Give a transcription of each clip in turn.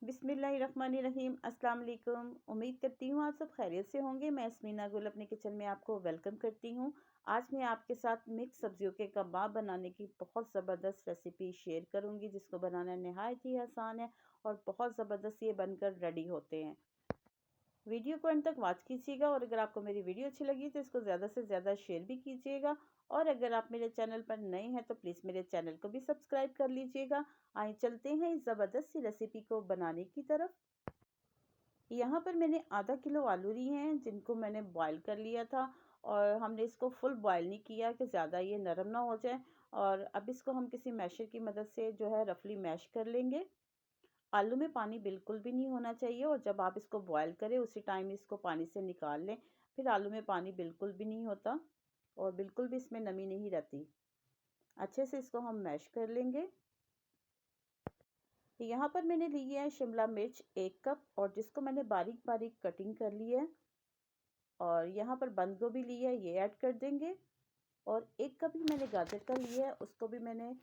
बिस्मिल्लाहिर्रहमानिर्रहीम। अस्सलाम वालेकुम। उम्मीद करती हूँ आप सब खैरियत से होंगे। मैं स्मीना गुल अपने किचन में आपको वेलकम करती हूँ। आज मैं आपके साथ मिक्स सब्जियों के कबाब बनाने की बहुत ज़बरदस्त रेसिपी शेयर करूँगी, जिसको बनाना नहायत ही आसान है और बहुत ज़बरदस्त ये बनकर रेडी होते हैं। वीडियो को अंत तक वॉच कीजिएगा और अगर आपको मेरी वीडियो अच्छी लगी तो इसको ज़्यादा से ज़्यादा शेयर भी कीजिएगा। और अगर आप मेरे चैनल पर नए हैं तो प्लीज़ मेरे चैनल को भी सब्सक्राइब कर लीजिएगा। आइए चलते हैं इस ज़बरदस्त सी रेसिपी को बनाने की तरफ। यहाँ पर मैंने आधा किलो आलू लिए हैं, जिनको मैंने बॉईल कर लिया था। और हमने इसको फुल बॉईल नहीं किया कि ज़्यादा ये नरम ना हो जाए। और अब इसको हम किसी मैशर की मदद से जो है रफली मैश कर लेंगे। आलू में पानी बिल्कुल भी नहीं होना चाहिए और जब आप इसको बॉईल करें उसी टाइम इसको पानी से निकाल लें। फिर आलू में पानी बिल्कुल भी नहीं होता और बिल्कुल भी इसमें नमी नहीं रहती। अच्छे से इसको हम मैश कर लेंगे। यहाँ पर मैंने ली है शिमला मिर्च 1 कप, और जिसको मैंने बारीक बारीक कटिंग कर ली है। और यहाँ पर बंद गोभी ली है, ये ऐड कर देंगे। और 1 कप ही मैंने गाजर का लिया है, उसको भी मैंने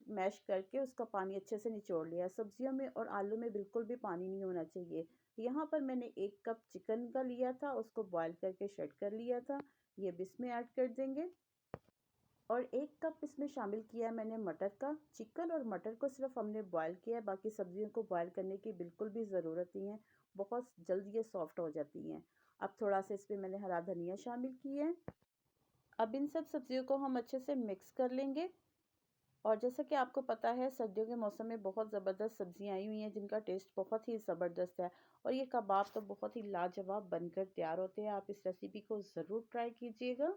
मैश करके उसका पानी अच्छे से निचोड़ लिया। सब्जियों में और आलू में बिल्कुल भी पानी नहीं होना चाहिए। यहाँ पर मैंने 1 कप चिकन का लिया था, उसको बॉईल करके शेड कर लिया था, ये भी इसमें ऐड कर देंगे। और 1 कप इसमें शामिल किया है मैंने मटर का। चिकन और मटर को सिर्फ हमने बॉईल किया है, बाकी सब्जियों को बॉईल करने की बिल्कुल भी ज़रूरत नहीं है, बहुत जल्दी ये सॉफ्ट हो जाती हैं। अब थोड़ा सा इसमें मैंने हरा धनिया शामिल किया है। अब इन सब सब्जियों को हम अच्छे से मिक्स कर लेंगे। और जैसा कि आपको पता है सर्दियों के मौसम में बहुत ज़बरदस्त सब्जियां आई हुई हैं, जिनका टेस्ट बहुत ही ज़बरदस्त है। और ये कबाब तो बहुत ही लाजवाब बनकर तैयार होते हैं। आप इस रेसिपी को ज़रूर ट्राई कीजिएगा।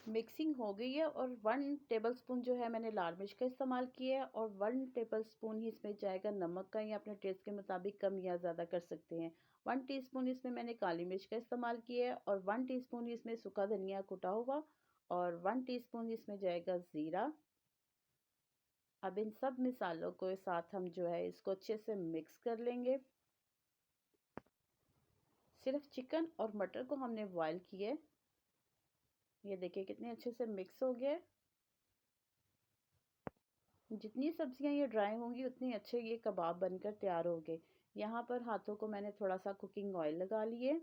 मिक्सिंग हो गई है और 1 टेबलस्पून जो है मैंने लाल मिर्च का इस्तेमाल किया है, और 1 टेबलस्पून ही इसमें जाएगा नमक का, या अपने टेस्ट के मुताबिक कम या ज़्यादा कर सकते हैं। 1 टीस्पून इसमें मैंने काली मिर्च का इस्तेमाल किया है, और 1 टीस्पून ही इसमें सूखा धनिया कुटा हुआ, और 1 टीस्पून इसमें जाएगा ज़ीरा। अब इन सब मिसालों को साथ हम जो है इसको अच्छे से मिक्स कर लेंगे। सिर्फ चिकन और मटर को हमने बॉईल किया है। ये देखिए कितने अच्छे से मिक्स हो गया है। जितनी सब्जियां ये ड्राई होंगी उतनी अच्छे ये कबाब बनकर तैयार होंगे। यहाँ पर हाथों को मैंने थोड़ा सा कुकिंग ऑयल लगा लिए,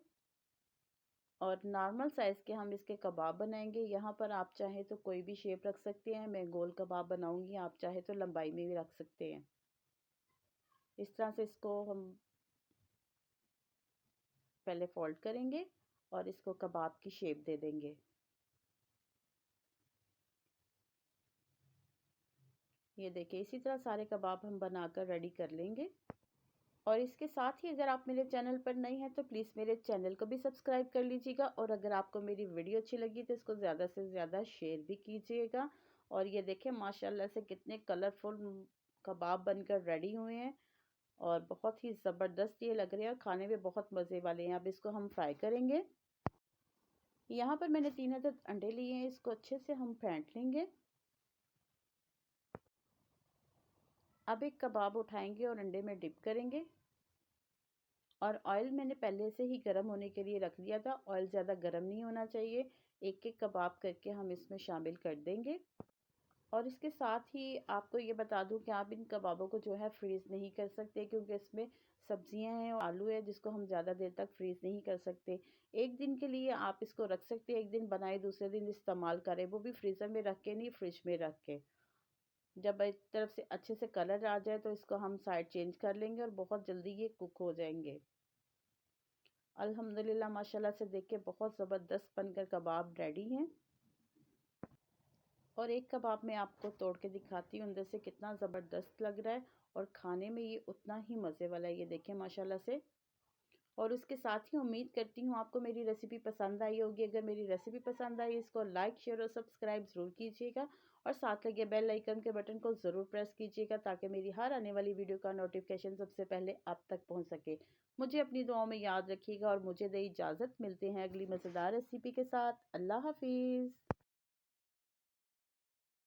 और नॉर्मल साइज़ के हम इसके कबाब बनाएंगे। यहाँ पर आप चाहें तो कोई भी शेप रख सकते हैं, मैं गोल कबाब बनाऊंगी, आप चाहे तो लंबाई में भी रख सकते हैं। इस तरह से इसको हम पहले फोल्ड करेंगे और इसको कबाब की शेप दे देंगे। ये देखिए इसी तरह सारे कबाब हम बनाकर रेडी कर लेंगे। और इसके साथ ही अगर आप मेरे चैनल पर नए हैं तो प्लीज़ मेरे चैनल को भी सब्सक्राइब कर लीजिएगा। और अगर आपको मेरी वीडियो अच्छी लगी तो इसको ज़्यादा से ज़्यादा शेयर भी कीजिएगा। और ये देखें माशाल्लाह से कितने कलरफुल कबाब बनकर रेडी हुए हैं और बहुत ही ज़बरदस्त ये लग रहे हैं और खाने में बहुत मज़े वाले हैं। अब इसको हम फ्राई करेंगे। यहाँ पर मैंने 3 अदद अंडे लिए हैं, इसको अच्छे से हम फेंट लेंगे। अब एक कबाब उठाएंगे और अंडे में डिप करेंगे। और ऑयल मैंने पहले से ही गर्म होने के लिए रख दिया था, ऑयल ज़्यादा गर्म नहीं होना चाहिए। एक एक कबाब करके हम इसमें शामिल कर देंगे। और इसके साथ ही आपको ये बता दूं कि आप इन कबाबों को जो है फ्रीज़ नहीं कर सकते, क्योंकि इसमें सब्जियां हैं और आलू है, जिसको हम ज़्यादा देर तक फ्रीज़ नहीं कर सकते। एक दिन के लिए आप इसको रख सकते हैं, एक दिन बनाए दूसरे दिन इस्तेमाल करें, वो भी फ्रीज़र में रख के नहीं, फ्रिज में रख के। जब एक तरफ से अच्छे से कलर आ जाए तो इसको हम साइड चेंज कर लेंगे और बहुत जल्दी ये कुक हो जाएंगे। अल्हम्दुलिल्लाह माशाल्लाह से देख के बहुत ज़बरदस्त बनकर कबाब रेडी हैं। और एक कबाब मैं आपको तोड़ के दिखाती हूँ अंदर से कितना ज़बरदस्त लग रहा है, और खाने में ये उतना ही मज़े वाला है। ये देखें माशाल्लाह से। और उसके साथ ही उम्मीद करती हूँ आपको मेरी रेसिपी पसंद आई होगी। अगर मेरी रेसिपी पसंद आई इसको लाइक शेयर और सब्सक्राइब ज़रूर कीजिएगा, और साथ लगे बेल आइकन के बटन को ज़रूर प्रेस कीजिएगा, ताकि मेरी हर आने वाली वीडियो का नोटिफिकेशन सबसे पहले आप तक पहुँच सके। मुझे अपनी दुआओं में याद रखिएगा और मुझे दे इजाज़त। मिलते हैं अगली मज़ेदार रेसिपी के साथ। अल्लाह हाफिज़।